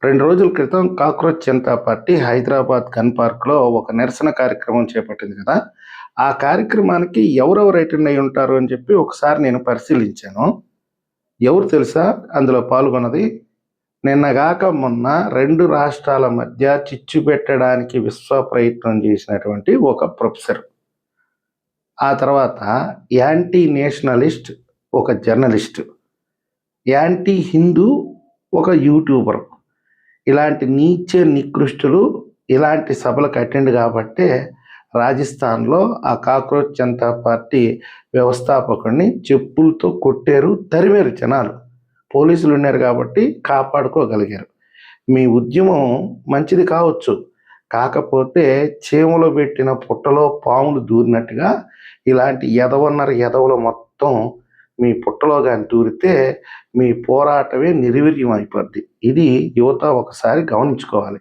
2 రోజుల క్రితం cockroach Janata party Hyderabad gun పార్క్‌లో ఒక నిరసన కార్యక్రమం చేపట్టింది కదా! ఆ కార్యక్రమానికి ఎవరెవరు అటెండ్ అయ్యి ఉంటారు అని చెప్పి ఒకసారి నేను పరిశీలించాను. ఎవరు తెలుసా అందులో పాల్గొన్నది? నిన్నగాక మొన్న 2 రాష్ట్రాల మధ్య చిచ్చు పెట్టడానికి విశ్వ ప్రయత్నం చేసినటువంటి ఒక ప్రొఫెసర్. ఆ తర్వాత యాంటీ నేషనలిస్ట్ ఒక జర్నలిస్ట్. యాంటీ హిందూ ఒక యూట్యూబర్. ఇలాంటి నీచ నికృష్టులు ఇలాంటి సభలకు అటెండ్ కాబట్టే రాజస్థాన్‌లో ఆ కాక్రోచ్ జనతా పార్టీ వ్యవస్థాపకుడిని చెప్పులతో కొట్టారు, తరిమారు జనాలు. పోలీసులున్నారు కాబట్టి కాపాడుకోగలిగారు. మీ ఉద్యమం మంచిది కావచ్చు. కాకపోతే చీమలో పెట్టిన పుట్టలో పాములు దూరినట్టుగా ఇలాంటి ఎదవన్నర ఎదవలు మొత్తం మీ పుట్టలో గాని దూరితే మీ పోరాటమే నిర్వీర్యం అయిపోద్ది. ఇది యువత ఒకసారి గమనించుకోవాలి.